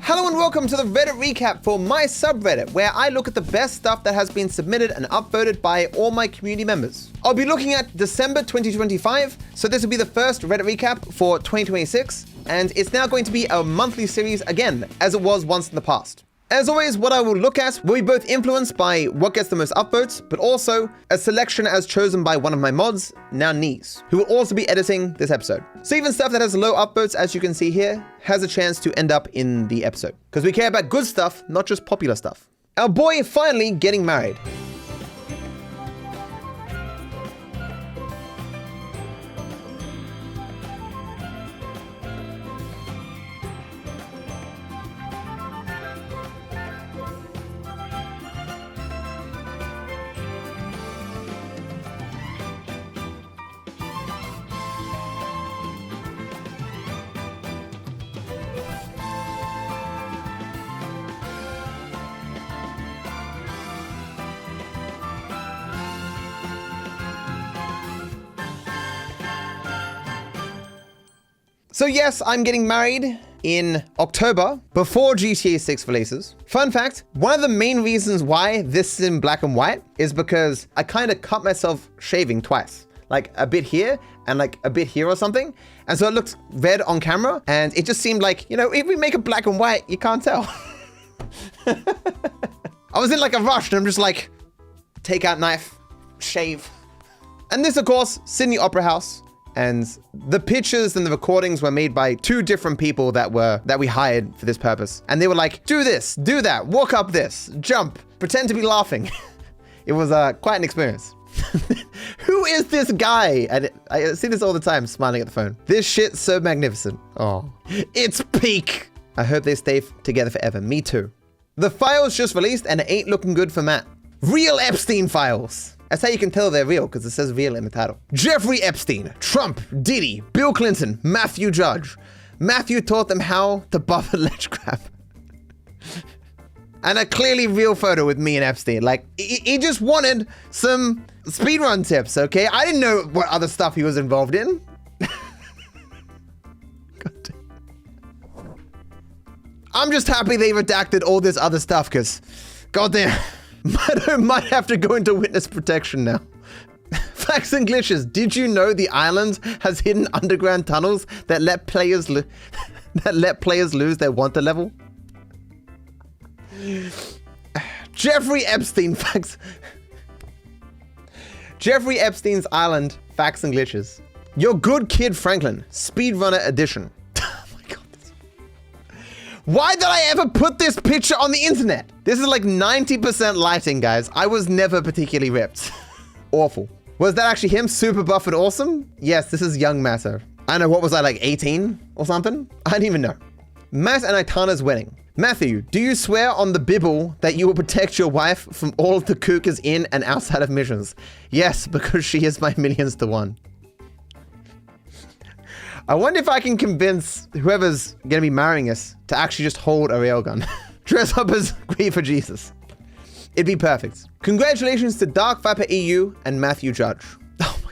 Hello and welcome to the Reddit recap for my subreddit, where I look at the best stuff that has been submitted and upvoted by all my community members. I'll be looking at December 2025, so this will be the first Reddit recap for 2026, and it's now going to be a monthly series again, as it was once in the past. As always, what I will look at will be both influenced by what gets the most upvotes, but also a selection as chosen by one of my mods, now Knees, who will also be editing this episode. So even stuff that has low upvotes, as you can see here, has a chance to end up in the episode. Because we care about good stuff, not just popular stuff. Our boy finally getting married. So yes, I'm getting married in October, before GTA 6 releases. Fun fact, one of the main reasons why this is in black and white is because I kind of cut myself shaving twice. Like a bit here and like a bit here or something. And so it looks red on camera and it just seemed like, you know, if we make it black and white, you can't tell. I was in like a rush and I'm just like, take out knife, shave. And this of course, Sydney Opera House. And the pictures and the recordings were made by two different people that we hired for this purpose. And they were like, do this, do that, walk up this, jump, pretend to be laughing. It was quite an experience. Who is this guy? And I see this all the time, smiling at the phone. This shit's so magnificent. Oh, it's peak. I hope they stay together forever. Me too. The files just released and it ain't looking good for Matt. Real Epstein files. That's how you can tell they're real, because it says real in the title. Jeffrey Epstein, Trump, Diddy, Bill Clinton, Matthew Judge. Matthew taught them how to buff a ledge grab. And a clearly real photo with me and Epstein. Like, he just wanted some speedrun tips, okay? I didn't know what other stuff he was involved in. I'm just happy they redacted all this other stuff, because, goddamn. Matto might have to go into witness protection now. Facts and glitches. Did you know the island has hidden underground tunnels that let players lose their wanted level? Jeffrey Epstein facts. Jeffrey Epstein's island facts and glitches. Your good kid Franklin speedrunner edition. Why did I ever put this picture on the internet? This is like 90% lighting, guys. I was never particularly ripped. Awful. Was that actually him? Super buff and awesome? Yes, this is young Matto. I don't know, what was I, like 18 or something? I don't even know. Matt and Aitana's wedding. Matthew, do you swear on the Bible that you will protect your wife from all of the Cougars in and outside of missions? Yes, because she is my millions to one. I wonder if I can convince whoever's gonna be marrying us to actually just hold a railgun. Dress up as Queen for Jesus. It'd be perfect. Congratulations to DarkViperAU's and Matthew Judge. Oh my,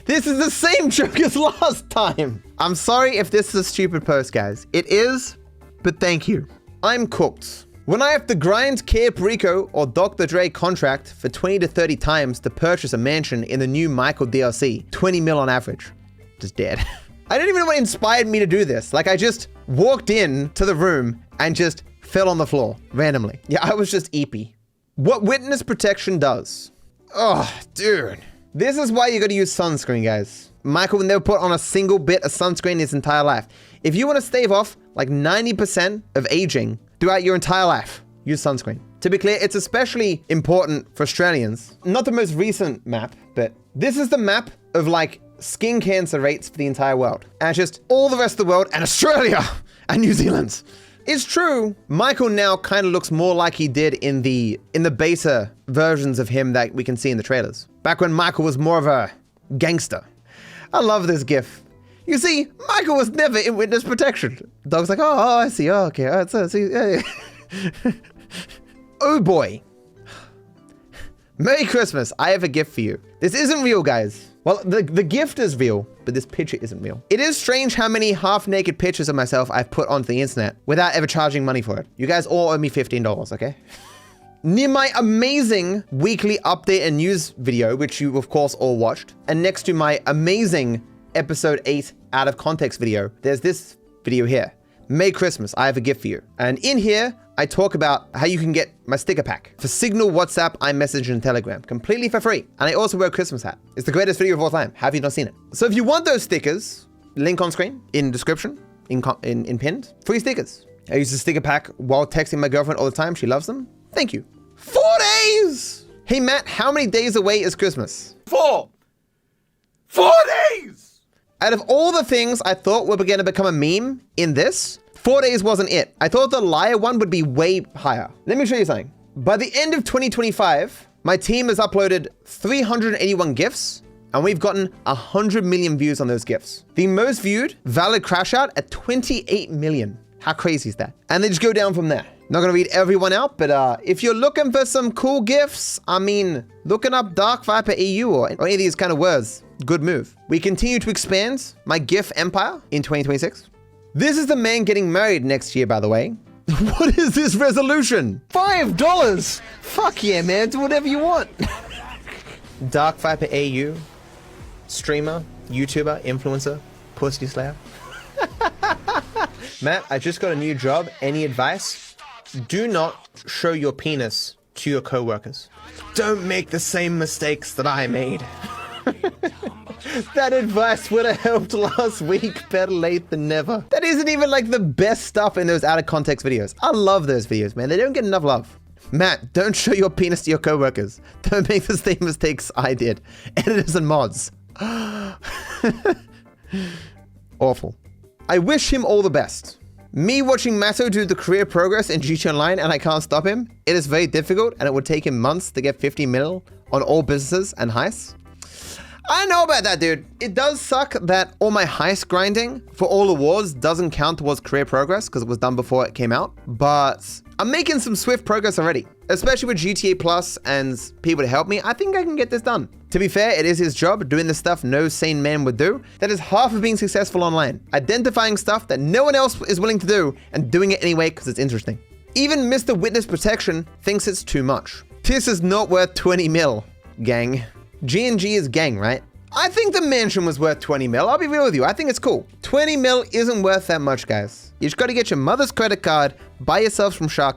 this is the same joke as last time. I'm sorry if this is a stupid post, guys. It is, but thank you. I'm cooked. When I have to grind Kia Perico or Dr. Dre contract for 20 to 30 times to purchase a mansion in the new Michael DLC, 20 mil on average, just dead. I don't even know what inspired me to do this. Like, I just walked in to the room and just fell on the floor randomly. Yeah, I was just eepy. What witness protection does. Oh, dude. This is why you gotta use sunscreen, guys. Michael would never put on a single bit of sunscreen in his entire life. If you want to stave off like 90% of aging throughout your entire life, use sunscreen. To be clear, it's especially important for Australians. Not the most recent map, but this is the map of like skin cancer rates for the entire world. And just all the rest of the world and Australia and New Zealand. It's true, Michael now kind of looks more like he did in the beta versions of him that we can see in the trailers. Back when Michael was more of a gangster. I love this gif. You see, Michael was never in witness protection. The dog's like, oh, I see, oh, okay, oh, I see, yeah. Oh boy. Merry Christmas, I have a gift for you. This isn't real, guys. Well, the gift is real, but this picture isn't real. It is strange how many half-naked pictures of myself I've put onto the internet without ever charging money for it. You guys all owe me $15, okay? Near my amazing weekly update and news video, which you of course all watched, and next to my amazing episode 8 out of context video, there's this video here. Merry Christmas, I have a gift for you. And in here, I talk about how you can get my sticker pack for Signal, WhatsApp, iMessage, and Telegram, completely for free. And I also wear a Christmas hat. It's the greatest video of all time. Have you not seen it? So if you want those stickers, link on screen, in description, in pinned, free stickers. I use the sticker pack while texting my girlfriend all the time. She loves them. Thank you. 4 days! Hey Matt, how many days away is Christmas? 4 days! Out of all the things I thought were going to become a meme in this, 4 days wasn't it. I thought the liar one would be way higher. Let me show you something. By the end of 2025, my team has uploaded 381 GIFs, and we've gotten 100 million views on those GIFs. The most viewed valid crash out at 28 million. How crazy is that? And they just go down from there. Not gonna read everyone out, but if you're looking for some cool GIFs, I mean, looking up DarkViperAU or any of these kind of words, good move. We continue to expand my GIF empire in 2026. This is the man getting married next year, by the way. What is this resolution? $5! Fuck yeah, man, do whatever you want. DarkViperAU, streamer, YouTuber, influencer, pussy slayer. Matt, I just got a new job. Any advice? Do not show your penis to your coworkers. Don't make the same mistakes that I made. That advice would have helped last week. Better late than never. That isn't even like the best stuff in those out of context videos. I love those videos, man. They don't get enough love. Matt, don't show your penis to your coworkers. Don't make the same mistakes I did. Editors and mods. Awful. I wish him all the best. Me watching Matto do the career progress in GTA Online and I can't stop him. It is very difficult and it would take him months to get 50 mil on all businesses and heists. I know about that, dude. It does suck that all my heist grinding for all awards doesn't count towards career progress because it was done before it came out. But I'm making some swift progress already, especially with GTA Plus and people to help me. I think I can get this done. To be fair, it is his job doing the stuff no sane man would do. That is half of being successful online. Identifying stuff that no one else is willing to do and doing it anyway because it's interesting. Even Mr. Witness Protection thinks it's too much. This is not worth 20 mil, gang. G&G is gang, right? I think the mansion was worth 20 mil. I'll be real with you. I think it's cool. 20 mil isn't worth that much, guys. You just got to get your mother's credit card, buy yourself some shark.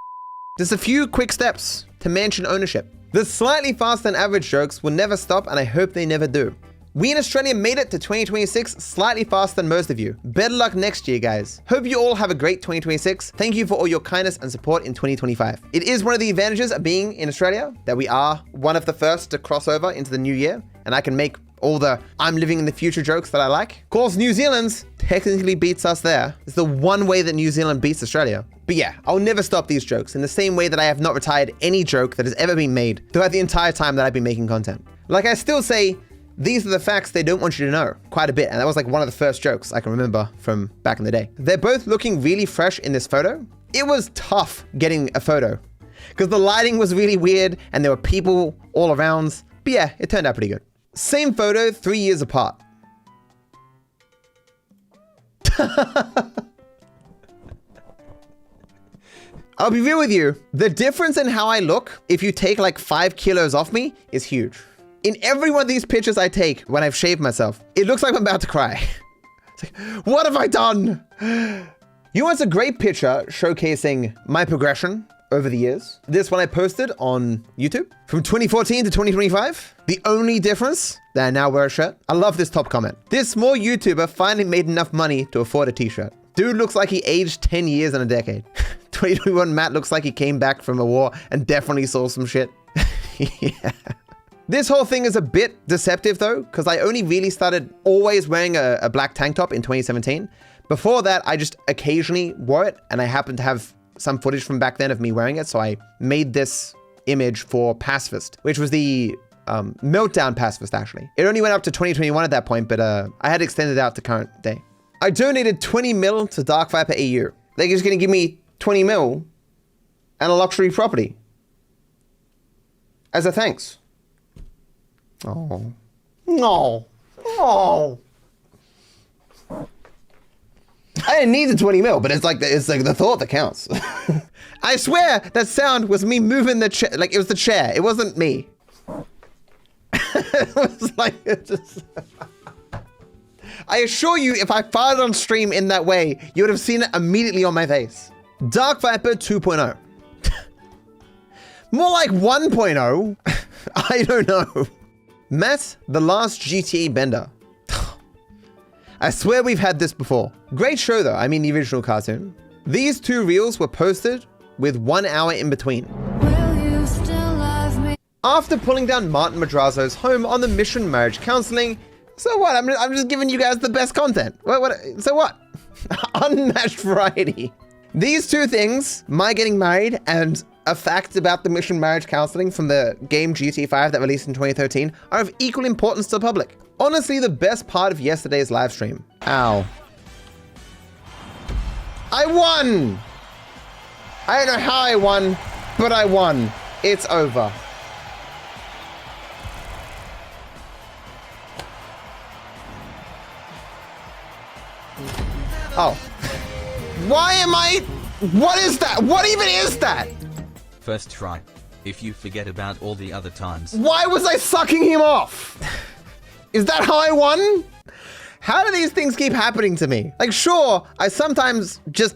Just a few quick steps to mansion ownership. The slightly faster than average jokes will never stop, and I hope they never do. We in Australia made it to 2026 slightly faster than most of you. Better luck next year, guys. Hope you all have a great 2026. Thank you for all your kindness and support in 2025. It is one of the advantages of being in Australia that we are one of the first to cross over into the new year, and I can make all the I'm living in the future jokes that I like. Of course, New Zealand's technically beats us there. It's the one way that New Zealand beats Australia. But yeah, I'll never stop these jokes in the same way that I have not retired any joke that has ever been made throughout the entire time that I've been making content. Like I still say, these are the facts they don't want you to know quite a bit. And that was like one of the first jokes I can remember from back in the day. They're both looking really fresh in this photo. It was tough getting a photo because the lighting was really weird and there were people all around. But yeah, it turned out pretty good. Same photo, 3 years apart. I'll be real with you. The difference in how I look, if you take like 5 kilos off me, is huge. In every one of these pictures I take when I've shaved myself, it looks like I'm about to cry. It's like, what have I done? You know what's a great picture showcasing my progression over the years? This one I posted on YouTube from 2014 to 2025. The only difference that I now wear a shirt. I love this top comment. This small YouTuber finally made enough money to afford a t-shirt. Dude looks like he aged 10 years in a decade. 2021 Matt looks like he came back from a war and definitely saw some shit. Yeah. This whole thing is a bit deceptive though, because I only really started always wearing a black tank top in 2017. Before that, I just occasionally wore it, and I happened to have some footage from back then of me wearing it, so I made this image for Pacifist, which was the Meltdown Pacifist, actually. It only went up to 2021 at that point, but I had extended out to current day. I donated 20 mil to DarkViperAU. They're just gonna give me 20 mil and a luxury property as a thanks. Oh, no. Oh. I didn't need the 20 mil, but it's like the thought that counts. I swear that sound was me moving the chair. Like, it was the chair. It wasn't me. It was like, it just... I assure you, if I fired on stream in that way, you would have seen it immediately on my face. DarkViper 2.0. More like 1.0. I don't know. Matt, the last GTAbender. I swear we've had this before. Great show though, I mean the original cartoon. These two reels were posted with 1 hour in between. Will you still love me? After pulling down Martin Madrazo's home on the mission marriage counseling, so what? I'm just giving you guys the best content. What? So what? Unmatched variety. These two things, my getting married and a fact about the mission marriage counseling from the game GTA 5 that released in 2013, are of equal importance to the public. Honestly, the best part of yesterday's live stream. Ow. I won! I don't know how I won, but I won. It's over. Oh. Why am I... What is that? What even is that? First try. If you forget about all the other times. Why was I sucking him off? Is that how I won? How do these things keep happening to me? Like, sure, I sometimes just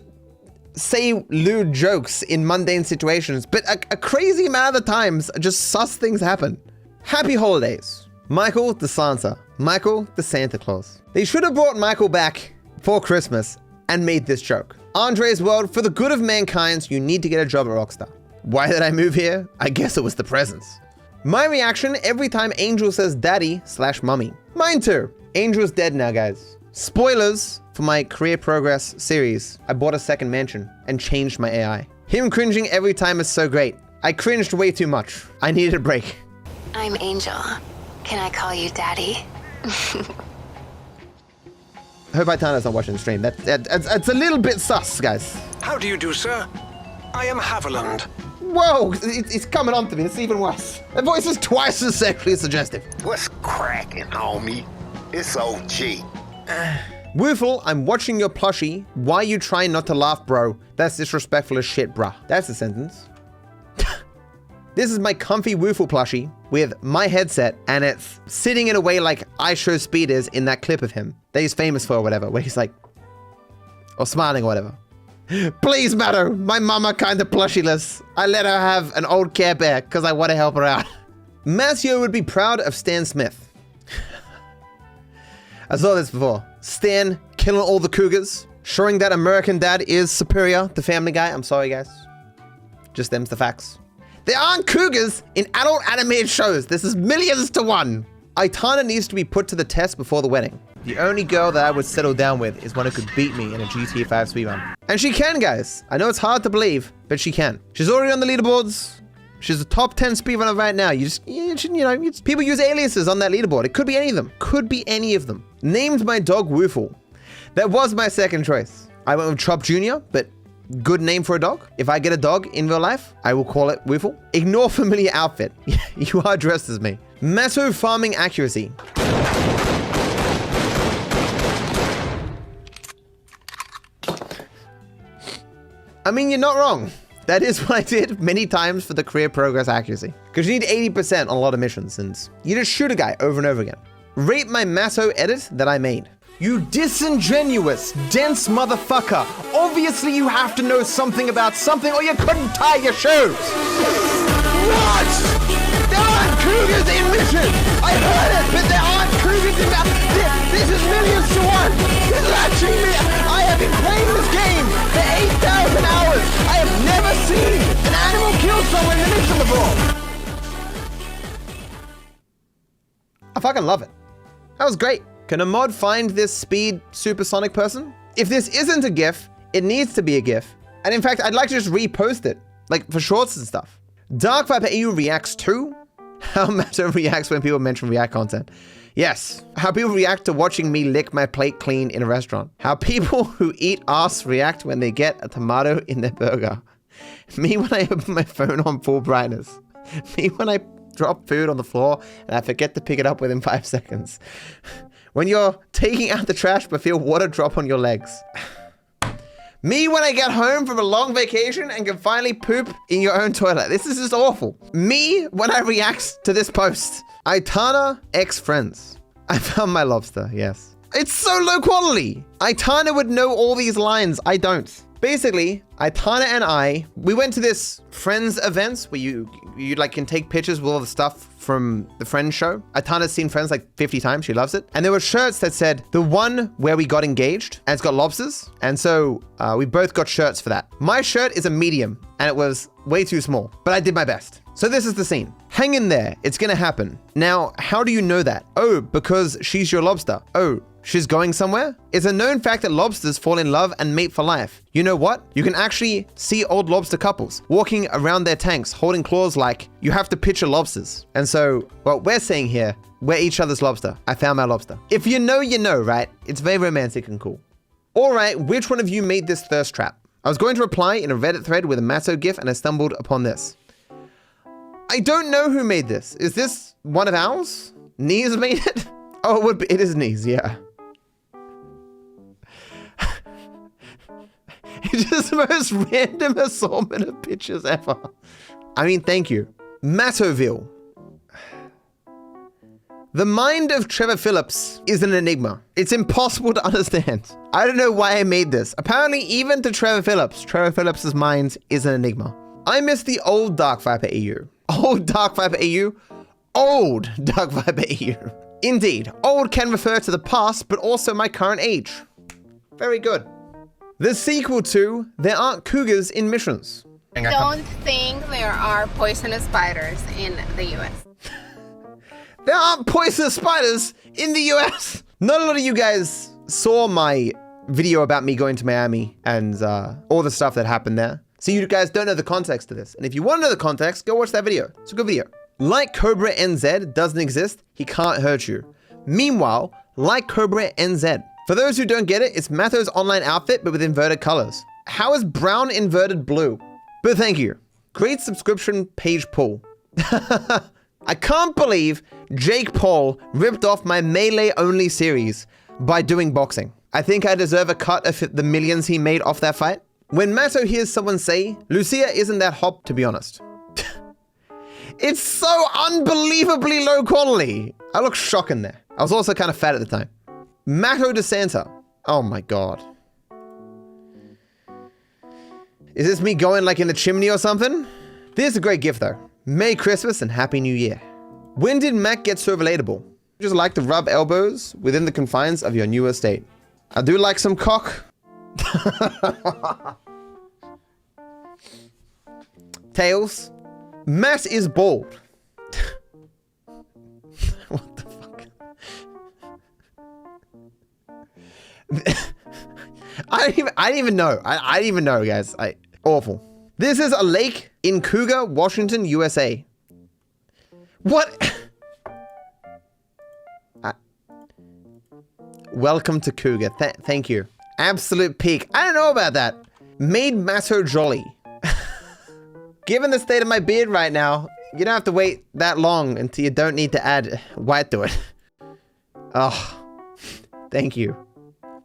say lewd jokes in mundane situations, but a crazy amount of the times, just sus things happen. Happy holidays. Matto DeSanta. Michael the Santa Claus. They should have brought Michael back for Christmas and made this joke. Andre's world, for the good of mankind, you need to get a job at Rockstar. Why did I move here? I guess it was the presents. My reaction every time Angel says daddy/mummy. Mine too. Angel's dead now, guys. Spoilers for my career progress series. I bought a second mansion and changed my AI. Him cringing every time is so great. I cringed way too much. I needed a break. I'm Angel. Can I call you daddy? I hope Aitana's not watching the stream. It's a little bit sus, guys. How do you do, sir? I am Haviland. Whoa, it's coming on to me. It's even worse. That voice is twice as sexually suggestive. What's cracking, homie? It's OG. Woofle, I'm watching your plushie. Why you trying not to laugh, bro? That's disrespectful as shit, bruh. That's a sentence. This is my comfy Woofle plushie with my headset, and it's sitting in a way like I Show Speed is in that clip of him that he's famous for or whatever, where he's like, or smiling or whatever. Please, Matto, my mama kinda plushie-less. I let her have an old Care Bear because I want to help her out. Matteo would be proud of Stan Smith. I saw this before. Stan killing all the Cougars, showing that American Dad is superior to Family Guy. I'm sorry, guys. Just them's the facts. There aren't Cougars in adult animated shows. This is millions to one. Aitana needs to be put to the test before the wedding. The only girl that I would settle down with is one who could beat me in a GTA 5 speedrun. And she can, guys. I know it's hard to believe, but she can. She's already on the leaderboards. She's a top 10 speedrunner right now. People use aliases on that leaderboard. It could be any of them. Could be any of them. Named my dog Woofle. That was my second choice. I went with Chop Jr., but good name for a dog. If I get a dog in real life, I will call it Woofle. Ignore familiar outfit. You are dressed as me. Matto farming accuracy. I mean, you're not wrong. That is what I did many times for the career progress accuracy. Because you need 80% on a lot of missions, and you just shoot a guy over and over again. Rate my Matto edit that I made. You disingenuous, dense motherfucker. Obviously you have to know something about something or you couldn't tie your shoes. What? There aren't Cougars in missions. I heard it, but there aren't Cougars in that. This is millions to one. This is actually me. I have been playing this game for 8,000 hours. I have never seen an animal kill someone in a mission before. I fucking love it. That was great. Can a mod find this speed supersonic person? If this isn't a GIF, it needs to be a GIF. And in fact, I'd like to just repost it, like for shorts and stuff. DarkViperAU reacts to how Matto reacts when people mention React content. Yes, how people react to watching me lick my plate clean in a restaurant. How people who eat ass react when they get a tomato in their burger. Me when I open my phone on full brightness. Me when I drop food on the floor and I forget to pick it up within 5 seconds. When you're taking out the trash but feel water drop on your legs. Me when I get home from a long vacation and can finally poop in your own toilet. This is just awful. Me when I react to this post. Aitana X friends. I found my lobster, yes. It's so low quality. Aitana would know all these lines. I don't. Basically, Aitana and we went to this Friends events where you like can take pictures with all the stuff from the Friends show. Aitana's seen Friends like 50 times. She loves it. And there were shirts that said the one where we got engaged, and it's got lobsters. And so we both got shirts for that. My shirt is a medium and it was way too small, but I did my best. So this is the scene. Hang in there. It's gonna happen. Now, how do you know that? Oh, because she's your lobster. Oh, she's going somewhere? It's a known fact that lobsters fall in love and mate for life. You know what? You can actually see old lobster couples walking around their tanks holding claws like you have to picture lobsters. And so, what we're saying here, we're each other's lobster. I found my lobster. If you know, you know, right? It's very romantic and cool. All right, which one of you made this thirst trap? I was going to reply in a Reddit thread with a Matto gif and I stumbled upon this. I don't know who made this. Is this one of ours? Knees made it? Oh, it would be. It is Knees, yeah. It's just the most random assortment of pictures ever. I mean, thank you. MattVille. The mind of Trevor Phillips is an enigma. It's impossible to understand. I don't know why I made this. Apparently, even to Trevor Phillips' mind is an enigma. I miss the old DarkViperAU. Old DarkViperAU. Old DarkViperAU. Indeed, old can refer to the past, but also my current age. Very good. The sequel to There Aren't Cougars in Missions. I don't think there are poisonous spiders in the US. There aren't poisonous spiders in the US. Not a lot of you guys saw my video about me going to Miami and all the stuff that happened there. So you guys don't know the context to this. And if you want to know the context, go watch that video. It's a good video. LightCobraNZ doesn't exist. He can't hurt you. Meanwhile, LightCobraNZ. For those who don't get it, it's Matto's online outfit, but with inverted colors. How is brown inverted blue? But thank you. Great subscription page pull. I can't believe Jake Paul ripped off my Melee-only series by doing boxing. I think I deserve a cut of the millions he made off that fight. When Matto hears someone say, Lucia isn't that hot, to be honest. It's so unbelievably low quality. I look shocking there. I was also kind of fat at the time. Matto DeSanta. Oh my God. Is this me going like in the chimney or something? This is a great gift though. Merry Christmas and Happy New Year. When did Mac get so relatable? Just like to rub elbows within the confines of your new estate. I do like some cock. Tails. Matt is bald. What the fuck? I didn't even know. I didn't even know, guys. Awful. This is a lake in Cougar, Washington, USA. What? Welcome to Cougar. Thank you. Absolute peak. I don't know about that. Made Matto jolly. Given the state of my beard right now, you don't have to wait that long until you don't need to add white to it. Oh, thank you.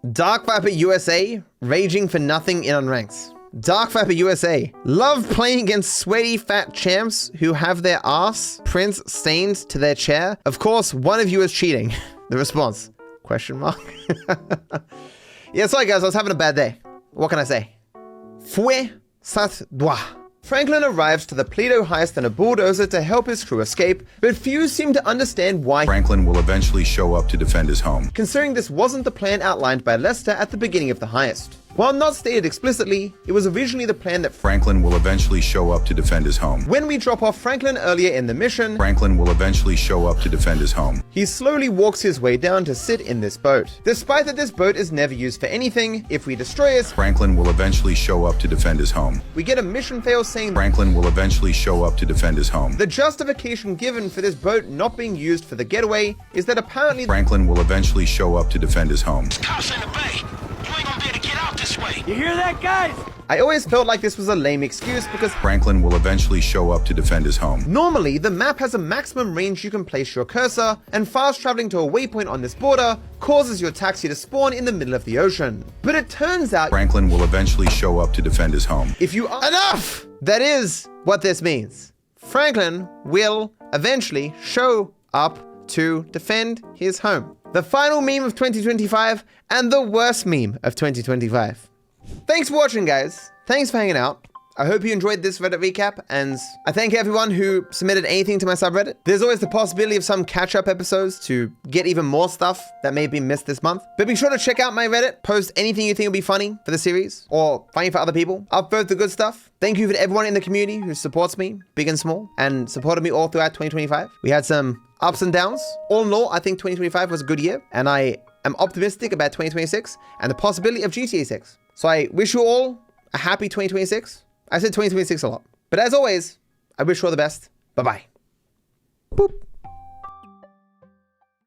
DarkViper USA, raging for nothing in unranked. DarkViper USA, love playing against sweaty fat champs who have their ass prints stained to their chair. Of course, one of you is cheating. The response, question mark. Yeah, sorry guys, I was having a bad day. What can I say? Fwesutdhh. Franklin arrives to the Pleto heist in a bulldozer to help his crew escape, but few seem to understand why Franklin will eventually show up to defend his home. Considering this wasn't the plan outlined by Lester at the beginning of the heist. While not stated explicitly, it was originally the plan that Franklin will eventually show up to defend his home. When we drop off Franklin earlier in the mission, Franklin will eventually show up to defend his home. He slowly walks his way down to sit in this boat. Despite that this boat is never used for anything, if we destroy it, Franklin will eventually show up to defend his home. We get a mission fail saying Franklin will eventually show up to defend his home. The justification given for this boat not being used for the getaway is that apparently Franklin will eventually show up to defend his home. Cops in the bay. You ain't gonna be able to get out this way. You hear that, guys? I always felt like this was a lame excuse because Franklin will eventually show up to defend his home. normally the map has a maximum range you can place your cursor, and fast traveling to a waypoint on this border causes your taxi to spawn in the middle of the ocean. But it turns out Franklin will eventually show up to defend his home. if you are enough, that is what this means. Franklin will eventually show up to defend his home. The final meme of 2025 and the worst meme of 2025. Thanks for watching, guys. Thanks for hanging out. I hope you enjoyed this Reddit recap, and I thank everyone who submitted anything to my subreddit. There's always the possibility of some catch-up episodes to get even more stuff that may have been missed this month. But be sure to check out my Reddit, post anything you think will be funny for the series, or funny for other people. Upvote the good stuff. Thank you to everyone in the community who supports me, big and small, and supported me all throughout 2025. We had some ups and downs. All in all, I think 2025 was a good year, and I am optimistic about 2026 and the possibility of GTA 6. So I wish you all a happy 2026. I said 2026 a lot. But as always, I wish you all the best. Bye-bye. Boop.